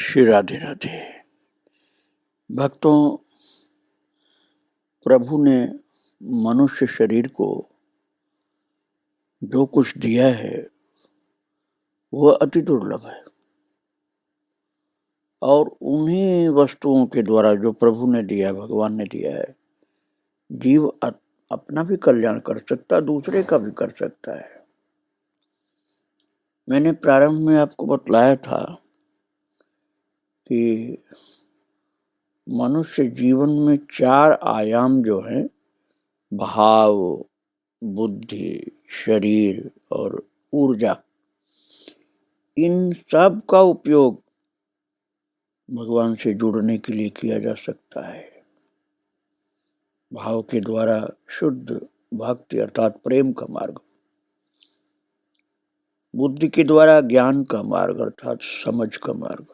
श्री राधे राधे। भक्तों, प्रभु ने मनुष्य शरीर को जो कुछ दिया है वह अति दुर्लभ है, और उन्हीं वस्तुओं के द्वारा जो प्रभु ने दिया, भगवान ने दिया है, जीव अपना भी कल्याण कर सकता, दूसरे का भी कर सकता है। मैंने प्रारंभ में आपको बतलाया था कि मनुष्य जीवन में 4 आयाम जो हैं, भाव, बुद्धि, शरीर और ऊर्जा, इन सब का उपयोग भगवान से जुड़ने के लिए किया जा सकता है। भाव के द्वारा शुद्ध भक्ति अर्थात प्रेम का मार्ग, बुद्धि के द्वारा ज्ञान का मार्ग अर्थात समझ का मार्ग,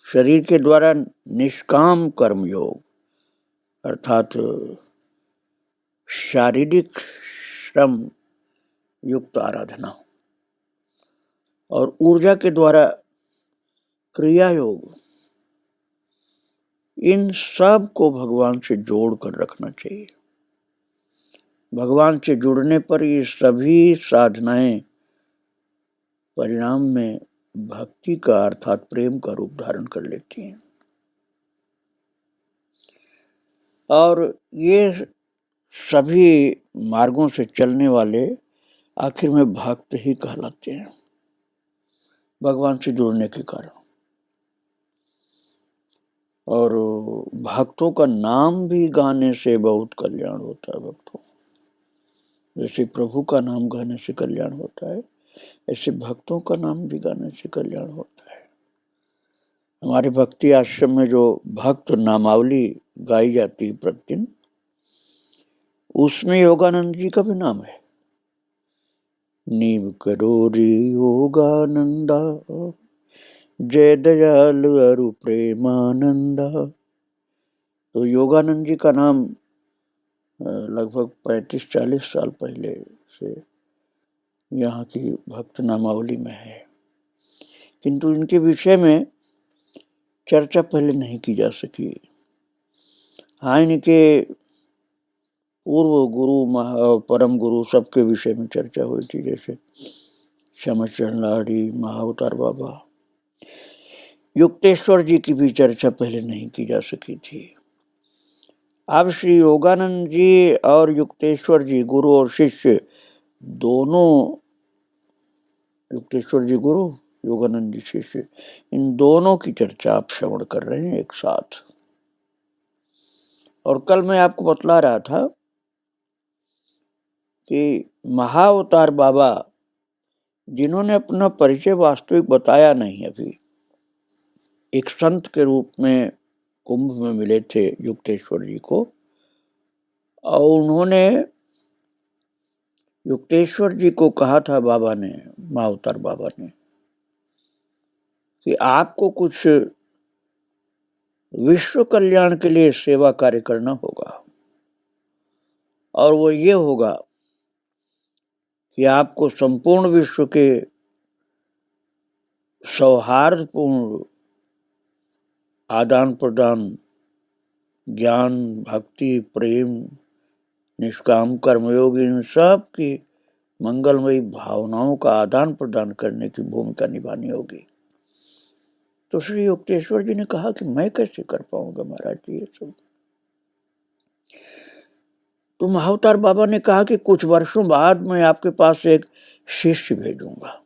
शरीर के द्वारा निष्काम कर्म योग अर्थात शारीरिक श्रम युक्त आराधना, और ऊर्जा के द्वारा क्रिया योग। इन सब को भगवान से जोड़ कर रखना चाहिए। भगवान से जुड़ने पर ये सभी साधनाएं परिणाम में भक्ति का अर्थात प्रेम का रूप धारण कर लेती हैं, और ये सभी मार्गों से चलने वाले आखिर में भक्त ही कहलाते हैं भगवान से जुड़ने के कारण। और भक्तों का नाम भी गाने से बहुत कल्याण होता है। भक्तों, जैसे प्रभु का नाम गाने से कल्याण होता है, ऐसे भक्तों का नाम भी गाने से कल्याण होता है। हमारे भक्ति आश्रम में जो भक्त नामावली गाई जाती है प्रतिदिन, उसमें योगानंद जी का भी नाम है। नीव करो रे योगानंदा, जय दयाल अरु प्रेमानंदा। तो योगानंद जी का नाम लगभग 35-40 साल पहले से यहाँ की भक्त नामावली में है, किंतु इनके विषय में चर्चा पहले नहीं की जा सकी। हाँ, इनके पूर्व गुरु परम गुरु सबके विषय में चर्चा हुई थी, जैसे श्यामाचरण लाहिड़ी, महाअवतार बाबा, युक्तेश्वर जी की भी चर्चा पहले नहीं की जा सकी थी। अब श्री योगानंद जी और युक्तेश्वर जी, गुरु और शिष्य दोनों, युक्तेश्वर जी गुरु, योगानंद जी शिष्य, इन दोनों की चर्चा आप श्रवण कर रहे हैं एक साथ। और कल मैं आपको बतला रहा था कि महाअवतार बाबा, जिन्होंने अपना परिचय वास्तविक बताया नहीं अभी, एक संत के रूप में कुंभ में मिले थे युक्तेश्वर जी को, और उन्होंने युक्तेश्वर जी को कहा था बाबा ने, महाअवतार बाबा ने, कि आपको कुछ विश्व कल्याण के लिए सेवा कार्य करना होगा, और वो ये होगा कि आपको संपूर्ण विश्व के सौहार्दपूर्ण आदान प्रदान, ज्ञान, भक्ति, प्रेम, निष्काम कर्मयोग, इन सब की मंगलमयी भावनाओं का आदान प्रदान करने की भूमिका निभानी होगी। तो श्री युक्तेश्वर जी ने कहा कि मैं कैसे कर पाऊंगा महाराज जी ये सब। तो महाअवतार बाबा ने कहा कि कुछ वर्षों बाद मैं आपके पास एक शिष्य भेजूंगा,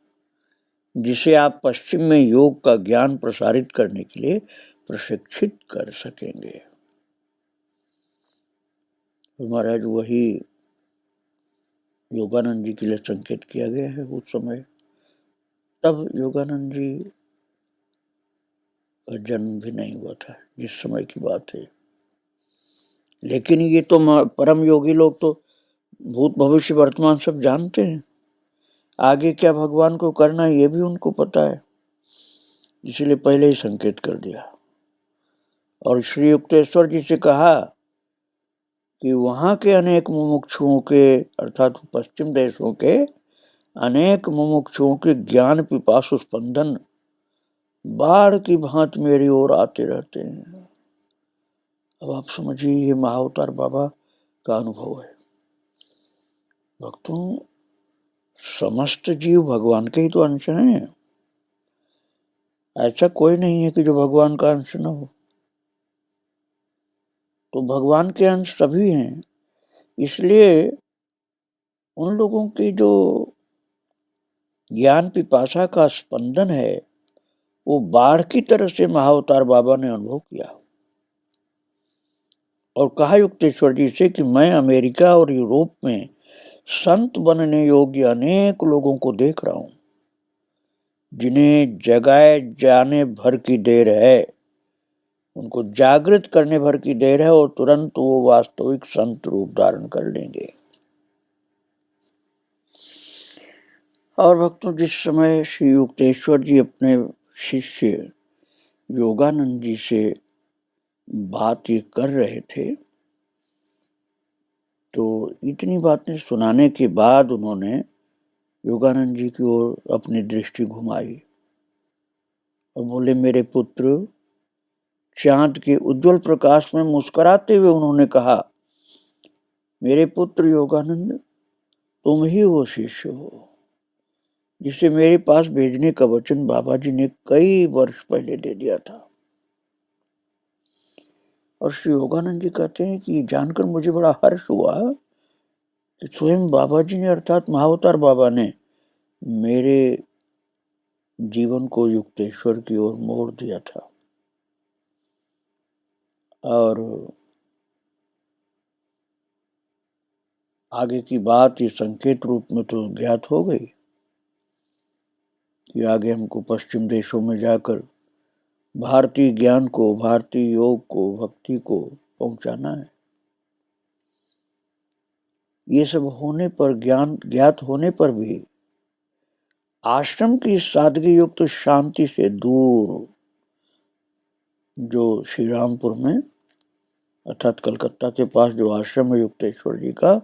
जिसे आप पश्चिम में योग का ज्ञान प्रसारित करने के लिए प्रशिक्षित कर सकेंगे। तो महाराज, वही योगानंद जी के लिए संकेत किया गया है उस समय। तब योगानंद जी का जन्म भी नहीं हुआ था जिस समय की बात है, लेकिन ये तो परम योगी लोग तो भूत भविष्य वर्तमान सब जानते हैं। आगे क्या भगवान को करना है ये भी उनको पता है, इसलिए पहले ही संकेत कर दिया। और श्री युक्तेश्वर जी से कहा कि वहाँ के अनेक मुमुक्षुओं के अर्थात पश्चिम देशों के अनेक मुमुक्षुओं के ज्ञान पिपासु स्पंदन बाढ़ की भांति मेरी ओर आते रहते हैं। अब आप समझिए ये महाअवतार बाबा का अनुभव है। भक्तों, समस्त जीव भगवान के ही तो अंश हैं। ऐसा कोई नहीं है कि जो भगवान का अंश न हो। तो भगवान के अंश सभी हैं। इसलिए उन लोगों की जो ज्ञान पिपासा का स्पंदन है वो बाढ़ की तरह से महाअवतार बाबा ने अनुभव किया और कहा युक्तेश्वर जी से कि मैं अमेरिका और यूरोप में संत बनने योग्य अनेक लोगों को देख रहा हूं, जिन्हें जगाए जाने भर की देर है, उनको जागृत करने भर की देर है और तुरंत वो वास्तविक संत रूप धारण कर लेंगे। और भक्तों, जिस समय श्री युक्तेश्वर जी अपने शिष्य योगानंद जी से बात ये कर रहे थे तो इतनी बातें सुनाने के बाद उन्होंने योगानंद जी की ओर अपनी दृष्टि घुमाई और बोले, मेरे पुत्र, चांद के उज्जवल प्रकाश में मुस्कुराते हुए उन्होंने कहा, मेरे पुत्र योगानंद, तुम ही वो शिष्य हो जिसे मेरे पास भेजने का वचन बाबा जी ने कई वर्ष पहले दे दिया था। और श्री योगानंद जी कहते हैं कि जानकर मुझे बड़ा हर्ष हुआ कि स्वयं बाबा जी ने अर्थात महाअवतार बाबा ने मेरे जीवन को युक्तेश्वर की ओर मोड़ दिया था। और आगे की बात ये संकेत रूप में तो ज्ञात हो गई कि आगे हमको पश्चिम देशों में जाकर भारतीय ज्ञान को, भारतीय योग को, भक्ति को पहुंचाना है। ये सब होने पर, ज्ञान ज्ञात होने पर भी आश्रम की सादगी युक्त शांति से दूर, जो श्री रामपुर में अर्थात कलकत्ता के पास जो आश्रम है युक्तेश्वर जी का,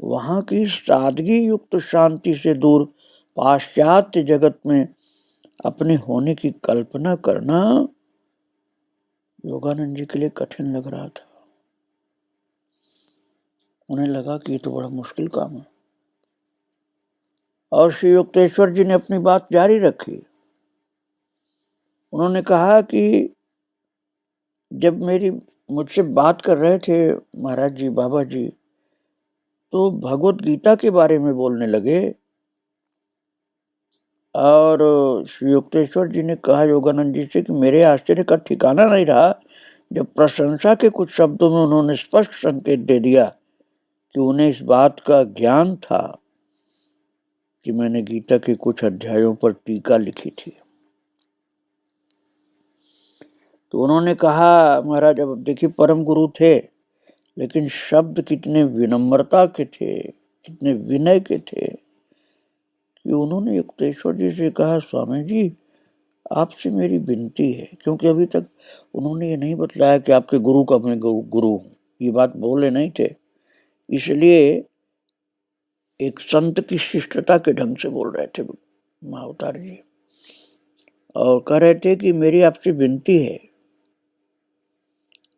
वहां की सादगी युक्त शांति से दूर पाश्चात्य जगत में अपने होने की कल्पना करना योगानंद जी के लिए कठिन लग रहा था। उन्हें लगा कि ये तो बड़ा मुश्किल काम है। और श्री युक्तेश्वर जी ने अपनी बात जारी रखी। उन्होंने कहा कि जब मुझसे बात कर रहे थे महाराज जी, बाबा जी, तो भगवत गीता के बारे में बोलने लगे और श्री युक्तेश्वर जी ने कहा योगानंद जी से कि मेरे आश्चर्य का ठिकाना नहीं रहा जब प्रशंसा के कुछ शब्दों में उन्होंने स्पष्ट संकेत दे दिया कि उन्हें इस बात का ज्ञान था कि मैंने गीता के कुछ अध्यायों पर टीका लिखी थी। तो उन्होंने कहा, महाराज, अब देखिए, परम गुरु थे लेकिन शब्द कितने विनम्रता के थे, कितने विनय के थे कि उन्होंने युक्तेश्वर जी से कहा, स्वामी जी, आपसे मेरी विनती है, क्योंकि अभी तक उन्होंने ये नहीं बतलाया कि आपके गुरु का मैं गुरु हूं, ये बात बोले नहीं थे, इसलिए एक संत की शिष्टता के ढंग से बोल रहे थे महाअवतार जी और कह रहे थे कि मेरी आपसे विनती है,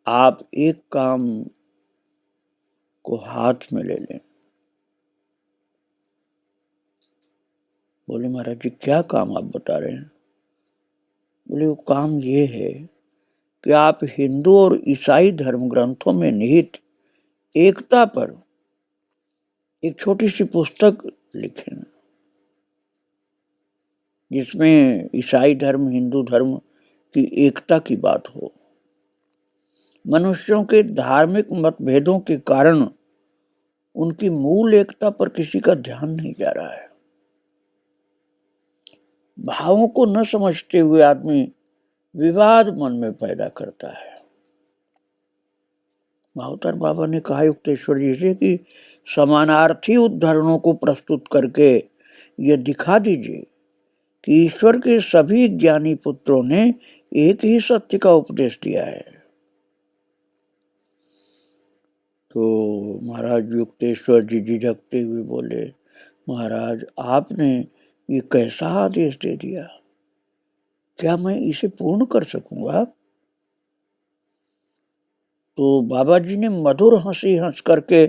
आप एक काम को हाथ में ले लें। बोले, महाराज जी, क्या काम आप बता रहे हैं? बोले, वो काम ये है कि आप हिंदू और ईसाई धर्म ग्रंथों में निहित एकता पर एक छोटी सी पुस्तक लिखें जिसमें ईसाई धर्म, हिंदू धर्म की एकता की बात हो। मनुष्यों के धार्मिक मतभेदों के कारण उनकी मूल एकता पर किसी का ध्यान नहीं जा रहा है। भावों को न समझते हुए आदमी विवाद मन में पैदा करता है। महाअवतार बाबा ने कहा युक्तेश्वर जी से कि समानार्थी उदाहरणों को प्रस्तुत करके ये दिखा दीजिए कि ईश्वर के सभी ज्ञानी पुत्रों ने एक ही सत्य का उपदेश दिया है। तो महाराज युक्तेश्वर जी झिझकते हुए बोले, महाराज, आपने ये कैसा आदेश दे दिया? क्या मैं इसे पूर्ण कर सकूंगा? तो बाबा जी ने मधुर हंसी हंस करके,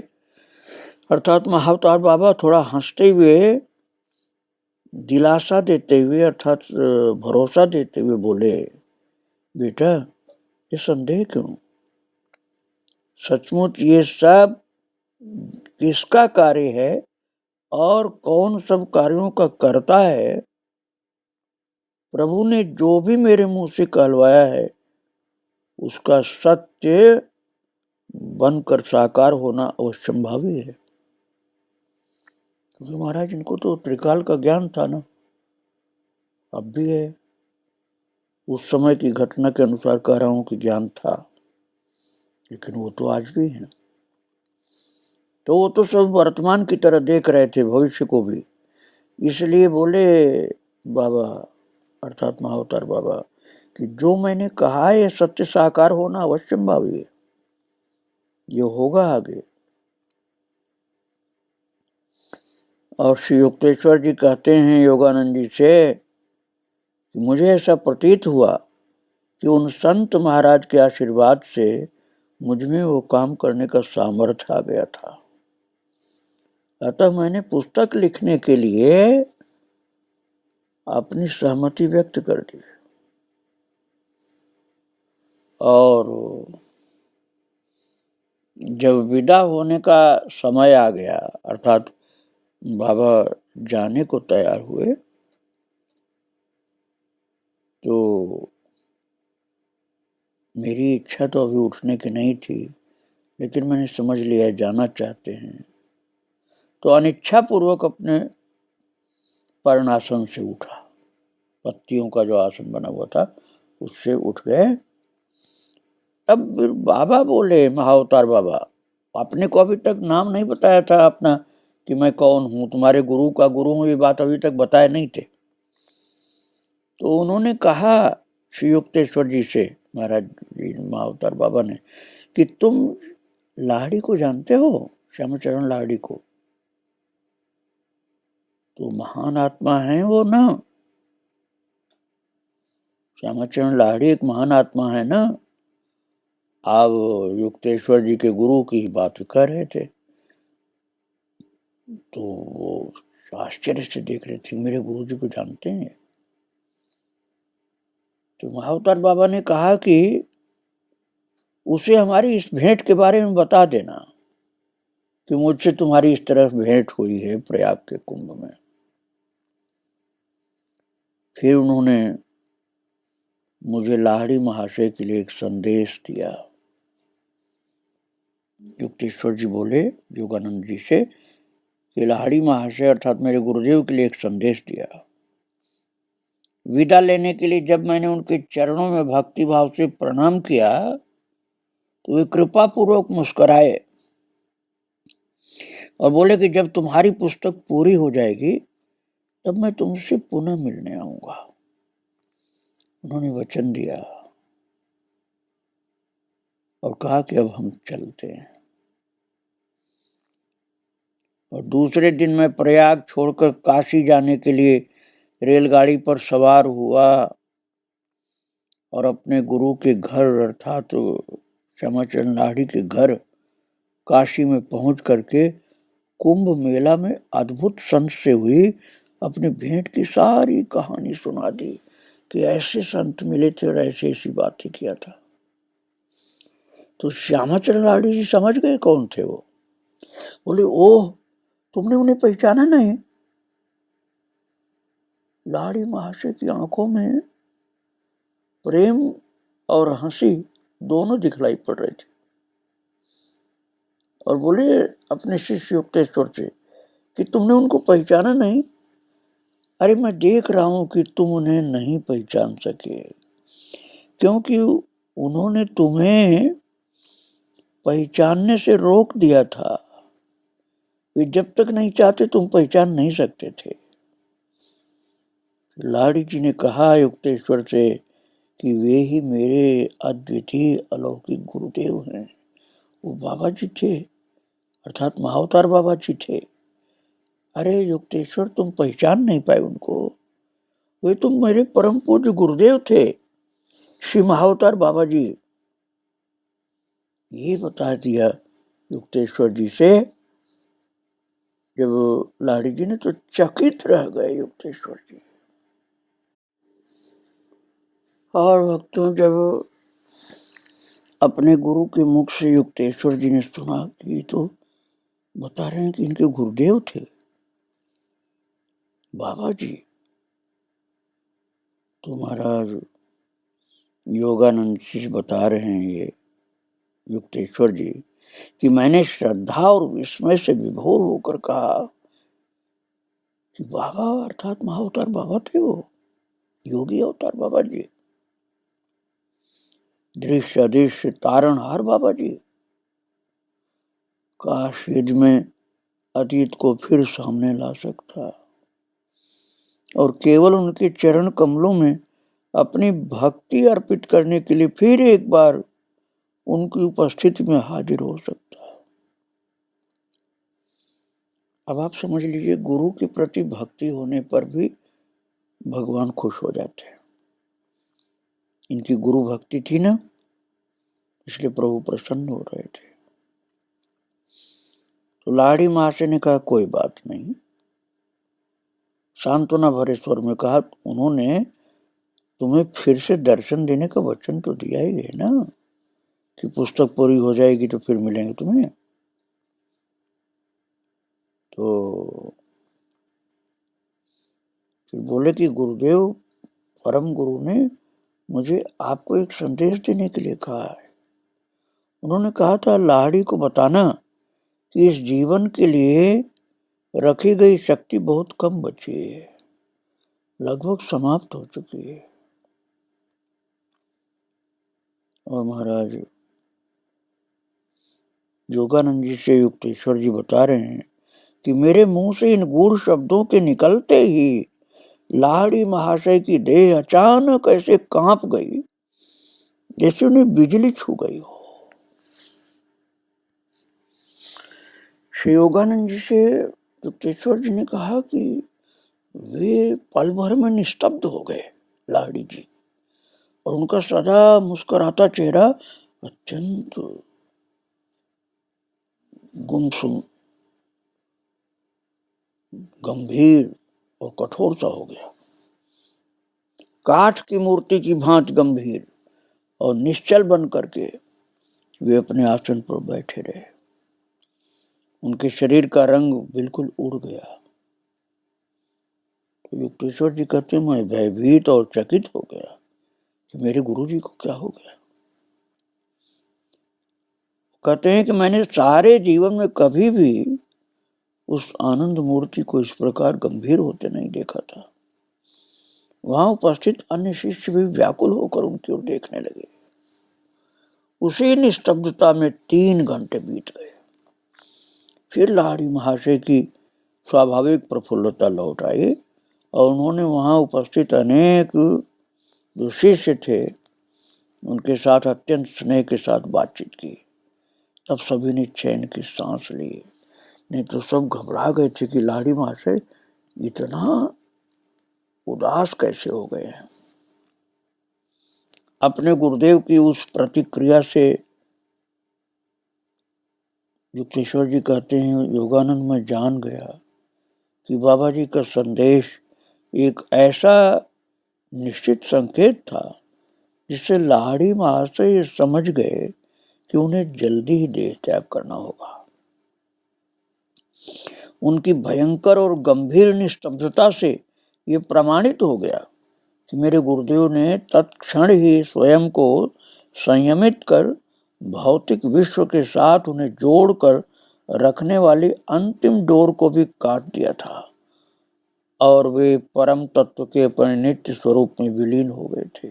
अर्थात महाअवतार बाबा थोड़ा हंसते हुए, दिलासा देते हुए, अर्थात भरोसा देते हुए बोले, बेटा ये संदेह क्यों? सचमुच ये सब किसका कार्य है और कौन सब कार्यों का करता है? प्रभु ने जो भी मेरे मुंह से कहलवाया है उसका सत्य बनकर साकार होना अवश्यंभावी है। क्योंकि महाराज इनको तो त्रिकाल का ज्ञान था ना, अब भी है। उस समय की घटना के अनुसार कह रहा हूं कि ज्ञान था, लेकिन वो तो आज भी है। तो वो तो सब वर्तमान की तरह देख रहे थे, भविष्य को भी। इसलिए बोले बाबा, अर्थात महाअवतार बाबा, कि जो मैंने कहा है सत्य साकार होना अवश्यंभावी है, ये होगा आगे। और श्री युक्तेश्वर जी कहते हैं योगानंद जी से, मुझे ऐसा प्रतीत हुआ कि उन संत महाराज के आशीर्वाद से मुझमें वो काम करने का सामर्थ्य आ गया था। अतः मैंने पुस्तक लिखने के लिए अपनी सहमति व्यक्त कर दी। और जब विदा होने का समय आ गया, अर्थात बाबा जाने को तैयार हुए, तो मेरी इच्छा तो अभी उठने की नहीं थी, लेकिन मैंने समझ लिया जाना चाहते हैं, तो अनिच्छा पूर्वक अपने पर्णासन से उठा। पत्तियों का जो आसन बना हुआ था उससे उठ गए। तब बाबा बोले, महाअवतार बाबा, आपने को अभी तक नाम नहीं बताया था अपना कि मैं कौन हूं, तुम्हारे गुरु का गुरु हूं, ये बात अभी तक बताए नहीं थे। तो उन्होंने कहा श्री युक्तेश्वर जी से, महाराज जी महाअवतार बाबा ने, कि तुम लाहिड़ी को जानते हो, श्यामाचरण लाहिड़ी को? तो महान आत्मा है वो ना, श्यामाचरण लाहिड़ी एक महान आत्मा है ना। आप युक्तेश्वर जी के गुरु की बात कर रहे थे, तो वो आश्चर्य से देख रहे थे, मेरे गुरु जी को जानते हैं? तो महाअवतार बाबा ने कहा कि उसे हमारी इस भेंट के बारे में बता देना कि मुझसे तुम्हारी इस तरह भेंट हुई है प्रयाग के कुंभ में। फिर उन्होंने मुझे लाहिड़ी महाशय के लिए एक संदेश दिया। युक्तेश्वर जी बोले योगानंद जी से कि लाहिड़ी महाशय अर्थात मेरे गुरुदेव के लिए एक संदेश दिया। विदा लेने के लिए जब मैंने उनके चरणों में भक्ति भाव से प्रणाम किया तो वे कृपा पूर्वक मुस्कुराए और बोले कि जब तुम्हारी पुस्तक पूरी हो जाएगी तब मैं तुमसे पुनः मिलने आऊंगा। उन्होंने वचन दिया और कहा कि अब हम चलते हैं। और दूसरे दिन मैं प्रयाग छोड़कर काशी जाने के लिए रेलगाड़ी पर सवार हुआ और अपने गुरु के घर अर्थात श्यामाचरण लाहिड़ी के घर काशी में पहुंच करके कुंभ मेला में अद्भुत संत से हुई अपनी भेंट की सारी कहानी सुना दी कि ऐसे संत मिले थे और ऐसे ऐसी बातें किया था। तो श्यामाचरण लाहिड़ी जी समझ गए कौन थे वो। बोले, ओह, तुमने उन्हें पहचाना नहीं? लाहिड़ी महाशय की आंखों में प्रेम और हंसी दोनों दिखलाई पड़ रहे थे और बोले अपने शिष्य युक्तेश्वर से कि तुमने उनको पहचाना नहीं? अरे मैं देख रहा हूं कि तुम उन्हें नहीं पहचान सके, क्योंकि उन्होंने तुम्हें पहचानने से रोक दिया था। वे जब तक नहीं चाहते तुम पहचान नहीं सकते थे। लाहिड़ी जी ने कहा युक्तेश्वर से कि वे ही मेरे अद्वितीय अलौकिक गुरुदेव हैं। वो बाबा जी थे, अर्थात महाअवतार बाबा जी थे। अरे युक्तेश्वर, तुम पहचान नहीं पाए उनको? वे तो मेरे परम पूज्य गुरुदेव थे श्री महाअवतार बाबा जी। ये बता दिया युक्तेश्वर जी से। जब लाड़ी जी ने तो चकित रह गए युक्तेश्वर जी। और भक्तों, जब अपने गुरु के मुख से युक्तेश्वर जी ने सुना कि तो बता रहे हैं कि इनके गुरुदेव थे बाबा जी, तो महाराज योगानंद जी बता रहे हैं ये युक्तेश्वर जी कि मैंने श्रद्धा और विस्मय से विभोर होकर कहा कि बाबा अर्थात महाअवतार बाबा थे वो, योगी अवतार बाबा जी, दृश्य अदृश्य तारणहार बाबा जी। काश युद्ध में अतीत को फिर सामने ला सकता और केवल उनके चरण कमलों में अपनी भक्ति अर्पित करने के लिए फिर एक बार उनकी उपस्थिति में हाजिर हो सकता। अब आप समझ लीजिए, गुरु के प्रति भक्ति होने पर भी भगवान खुश हो जाते हैं। इनकी गुरु भक्ति थी ना, इसलिए प्रभु प्रसन्न हो रहे थे। तो लाड़ी माँ से ने कहा कोई बात नहीं, सांत्वना भरे स्वर में कहा उन्होंने तुम्हें फिर से दर्शन देने का वचन तो दिया ही है ना कि पुस्तक पूरी हो जाएगी तो फिर मिलेंगे तुम्हें। तो फिर बोले कि गुरुदेव परम गुरु ने मुझे आपको एक संदेश देने के लिए कहा है। उन्होंने कहा था लाड़ी को बताना कि इस जीवन के लिए रखी गई शक्ति बहुत कम बची है, लगभग समाप्त हो चुकी है। और महाराज योगानंद जी से युक्तेश्वर जी बता रहे हैं कि मेरे मुंह से इन गूढ़ शब्दों के निकलते ही लाड़ी महाशय की देह अचानक ऐसे कांप गई जैसे उन्हें बिजली छू गई हो। श्री योगानंद जी से युक्तेश्वर जी ने कहा कि वे पल भर में निस्तब्ध हो गए लाड़ी जी, और उनका सदा मुस्कुराता चेहरा अत्यंत गुमसुम, गंभीर और कठोर सा हो गया। काठ की मूर्ति की भांति गंभीर और निश्चल बन करके वे अपने आसन पर बैठे रहे। उनके शरीर का रंग बिल्कुल उड़ गया। तो युक्तेश्वर जी कहते मैं भयभीत और चकित हो गया कि मेरे गुरु जी को क्या हो गया। कहते हैं कि मैंने सारे जीवन में कभी भी उस आनंद मूर्ति को इस प्रकार गंभीर होते नहीं देखा था। वहां उपस्थित अन्य शिष्य भी व्याकुल होकर उनकी ओर देखने लगे। उसी निस्तब्धता में 3 घंटे बीत गए। फिर लाड़ी महाशय की स्वाभाविक प्रफुल्लता लौट आई और उन्होंने वहां उपस्थित अनेक जो शिष्य थे उनके साथ अत्यंत स्नेह के साथ बातचीत की। तब सभी ने चैन की सांस ली, नहीं तो सब घबरा गए थे कि लाड़ी महाशय इतना उदास कैसे हो गए हैं। अपने गुरुदेव की उस प्रतिक्रिया से युक्तेश्वर जी कहते हैं योगानंद में जान गया कि बाबा जी का संदेश एक ऐसा निश्चित संकेत था जिससे लाड़ी महाशय समझ गए कि उन्हें जल्दी ही देह त्याग करना होगा। उनकी भयंकर और गंभीर निस्तब्धता से ये प्रमाणित हो गया कि मेरे गुरुदेव ने तत्क्षण ही स्वयं को संयमित कर भौतिक विश्व के साथ उन्हें जोड़कर रखने वाली अंतिम डोर को भी काट दिया था और वे परम तत्व के अपने नित्य स्वरूप में विलीन हो गए थे।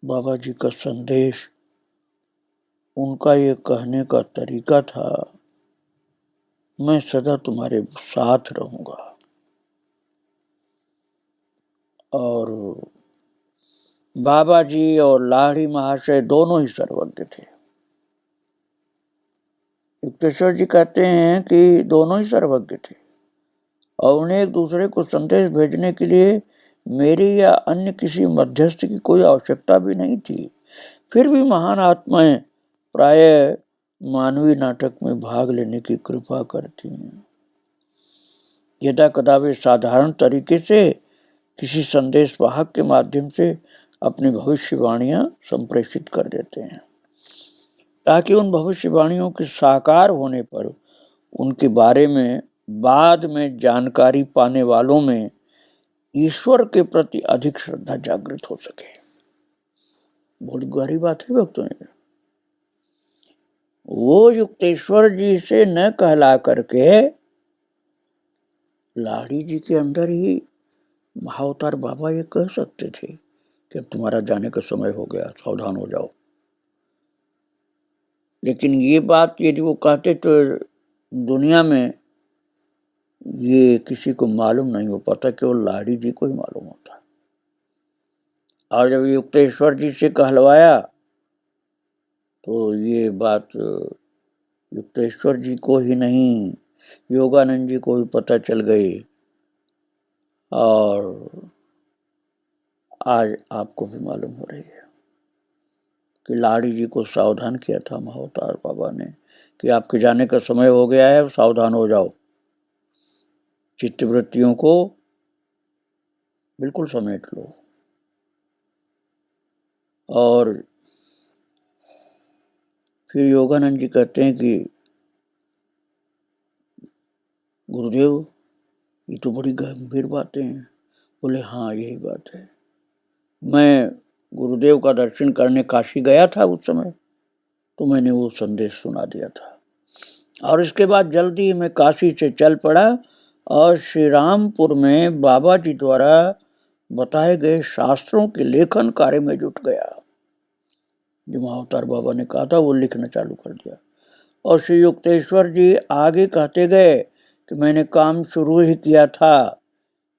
बाबा जी का संदेश, उनका ये कहने का तरीका था, मैं सदा तुम्हारे साथ रहूंगा। और बाबा जी और लाड़ी महाशय दोनों ही सर्वज्ञ थे। युक्तेश्वर जी कहते हैं कि दोनों ही सर्वज्ञ थे। और उन्हें एक दूसरे को संदेश भेजने के लिए मेरी या अन्य किसी मध्यस्थ की कोई आवश्यकता भी नहीं थी। फिर भी महान आत्माएं प्रायः मानवीय नाटक में भाग लेने की कृपा करती हैं। यदा कदा वे साधारण तरीके से किसी संदेश वाहक के माध्यम से अपनी भविष्यवाणियां संप्रेषित कर देते हैं, ताकि उन भविष्यवाणियों के साकार होने पर उनके बारे में बाद में जानकारी पाने वालों में ईश्वर के प्रति अधिक श्रद्धा जागृत हो सके। बहुत गहरी बात है भक्तों ने। वो युक्तेश्वर जी से न कहला करके लाड़ी जी के अंदर ही महाअवतार बाबा ये कह सकते थे कि अब तुम्हारा जाने का समय हो गया, सावधान हो जाओ। लेकिन ये बात यदि वो कहते तो दुनिया में ये किसी को मालूम नहीं हो पाता, केवल लाड़ी जी को ही मालूम होता। और जब युक्तेश्वर जी से कहलवाया तो ये बात युक्तेश्वर जी को ही नहीं, योगानंद जी को भी पता चल गई। और आज आपको भी मालूम हो रही है कि लाड़ी जी को सावधान किया था महाअवतार बाबा ने कि आपके जाने का समय हो गया है, सावधान हो जाओ। चित्तवृत्तियों को बिल्कुल समेट लो। और फिर योगानंद जी कहते हैं कि गुरुदेव ये तो बड़ी गंभीर बातें हैं। बोले हाँ यही बात है। मैं गुरुदेव का दर्शन करने काशी गया था उस समय, तो मैंने वो संदेश सुना दिया था। और इसके बाद जल्दी मैं काशी से चल पड़ा और श्री रामपुर में बाबा जी द्वारा बताए गए शास्त्रों के लेखन कार्य में जुट गया। जो महाअवतार बाबा ने कहा था वो लिखना चालू कर दिया। और श्री युक्तेश्वर जी आगे कहते गए कि मैंने काम शुरू ही किया था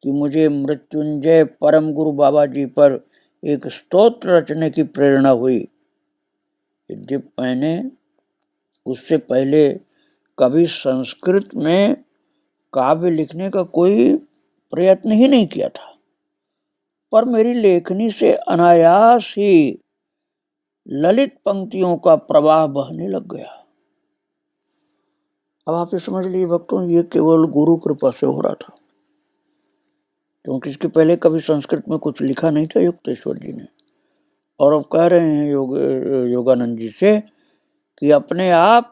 कि मुझे मृत्युंजय परम गुरु बाबा जी पर एक स्तोत्र रचने की प्रेरणा हुई। यद्यपि मैंने उससे पहले कभी संस्कृत में काव्य लिखने का कोई प्रयत्न ही नहीं किया था, पर मेरी लेखनी से अनायास ही ललित पंक्तियों का प्रवाह बहने लग गया। अब आप ये समझ लीजिए भक्तों, ये केवल गुरु कृपा से हो रहा था, क्योंकि इसके पहले कभी संस्कृत में कुछ लिखा नहीं था युक्तेश्वर जी ने। और अब कह रहे हैं योगानंद जी से कि अपने आप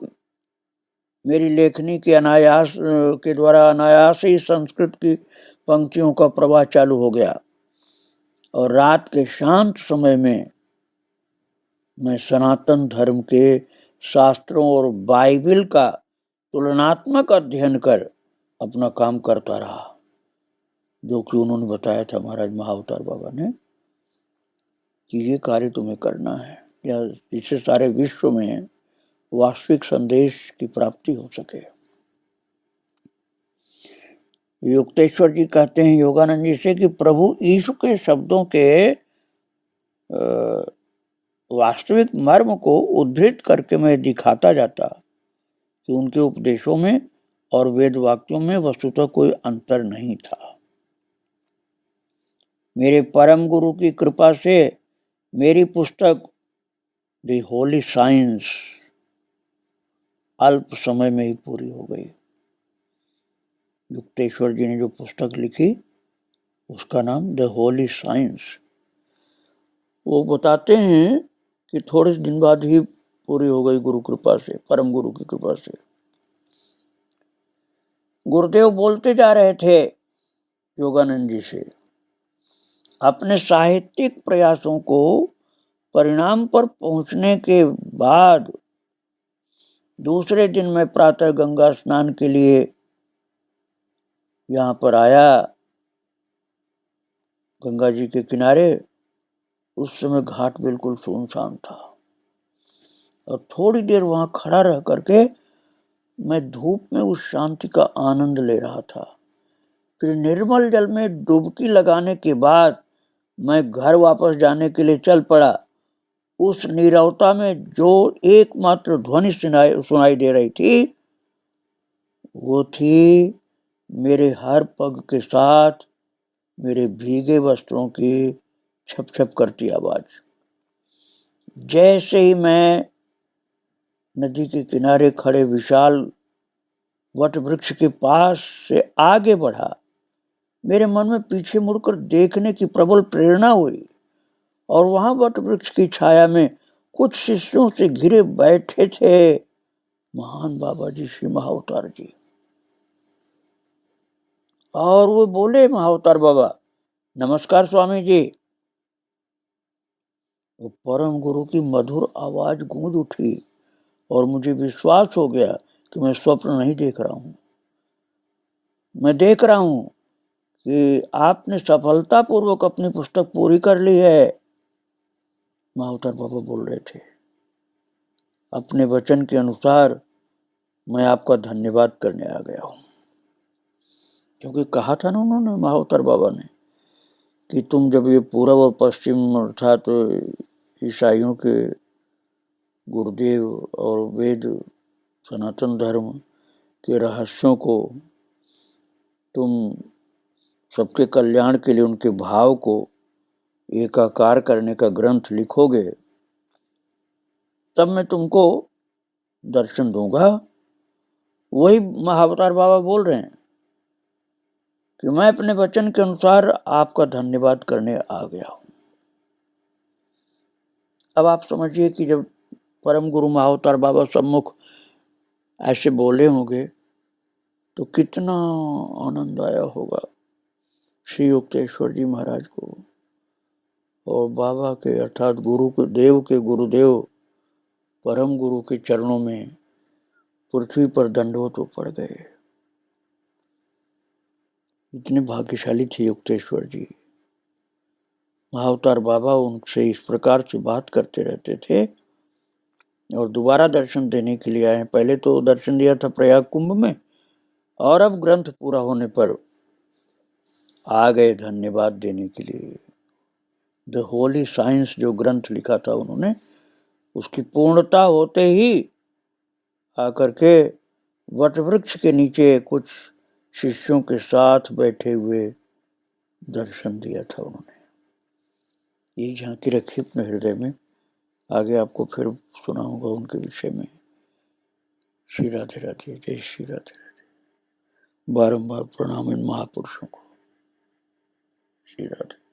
मेरी लेखनी के अनायास के द्वारा अनायास ही संस्कृत की पंक्तियों का प्रवाह चालू हो गया। और रात के शांत समय में मैं सनातन धर्म के शास्त्रों और बाइबल का तुलनात्मक अध्ययन कर अपना काम करता रहा, जो कि उन्होंने बताया था महाराज महाअवतार बाबा ने कि ये कार्य तुम्हें करना है, या इससे सारे विश्व में वास्तविक संदेश की प्राप्ति हो सके। युक्तेश्वर जी कहते हैं योगानंद जी से कि प्रभु यीशु के शब्दों के वास्तविक मर्म को उद्धृत करके मैं दिखाता जाता कि उनके उपदेशों में और वेद वाक्यों में वस्तुतः कोई अंतर नहीं था। मेरे परम गुरु की कृपा से मेरी पुस्तक द होली साइंस अल्प समय में ही पूरी हो गई। युक्तेश्वर जी ने जो पुस्तक लिखी उसका नाम द होली साइंस। वो बताते हैं कि थोड़े दिन बाद ही पूरी हो गई गुरु कृपा से, परम गुरु की कृपा से। गुरुदेव बोलते जा रहे थे योगानंद जी से, अपने साहित्यिक प्रयासों को परिणाम पर पहुंचने के बाद दूसरे दिन मैं प्रातः गंगा स्नान के लिए यहाँ पर आया, गंगा जी के किनारे। उस समय घाट बिल्कुल सुनसान था और थोड़ी देर वहां खड़ा रह करके मैं धूप में उस शांति का आनंद ले रहा था। फिर निर्मल जल में डुबकी लगाने के बाद मैं घर वापस जाने के लिए चल पड़ा। उस नीरवता में जो एकमात्र ध्वनि सुनाई दे रही थी वो थी मेरे हर पग के साथ मेरे भीगे वस्त्रों की छप छप करती आवाज। जैसे ही मैं नदी के किनारे खड़े विशाल वट वृक्ष के पास से आगे बढ़ा, मेरे मन में पीछे मुड़कर देखने की प्रबल प्रेरणा हुई और वहां वट वृक्ष की छाया में कुछ शिष्यों से घिरे बैठे थे महान बाबा जी श्री महाअवतार जी। और वो बोले, महाअवतार बाबा, नमस्कार स्वामी जी। वो परम गुरु की मधुर आवाज गूंज उठी और मुझे विश्वास हो गया कि मैं स्वप्न नहीं देख रहा हूं। मैं देख रहा हूं कि आपने सफलतापूर्वक अपनी पुस्तक पूरी कर ली है। महाअवतार बाबा बोल रहे थे, अपने वचन के अनुसार मैं आपका धन्यवाद करने आ गया हूं। क्योंकि कहा था ना उन्होंने, महाअवतार बाबा ने, कि तुम जब ये पूर्व और पश्चिम अर्थात ईसाइयों के गुरुदेव और वेद सनातन धर्म के रहस्यों को तुम सबके कल्याण के लिए उनके भाव को एकाकार करने का ग्रंथ लिखोगे, तब मैं तुमको दर्शन दूंगा। वही महाअवतार बाबा बोल रहे हैं कि मैं अपने वचन के अनुसार आपका धन्यवाद करने आ गया हूं। अब आप समझिए कि जब परम गुरु महाअवतार बाबा सम्मुख ऐसे बोले होंगे तो कितना आनंद आया होगा श्री युक्तेश्वर जी महाराज को। और बाबा के अर्थात गुरु के देव के गुरुदेव परम गुरु के चरणों में पृथ्वी पर दंडवत पड़ गए। इतने भाग्यशाली थे युक्तेश्वर जी। महाअवतार बाबा उनसे इस प्रकार से बात करते रहते थे और दोबारा दर्शन देने के लिए आए। पहले तो दर्शन दिया था प्रयाग कुंभ में, और अब ग्रंथ पूरा होने पर आ गए धन्यवाद देने के लिए। द होली साइंस जो ग्रंथ लिखा था उन्होंने, उसकी पूर्णता होते ही आकर के वटवृक्ष के नीचे कुछ शिष्यों के साथ बैठे हुए दर्शन दिया था उन्होंने। ये झांकी रखी अपने हृदय में, आगे आपको फिर सुनाऊंगा उनके विषय में। श्री राधे राधे, जय श्री राधे राधे। बारंबार प्रणाम इन महापुरुषों को। श्री राधे।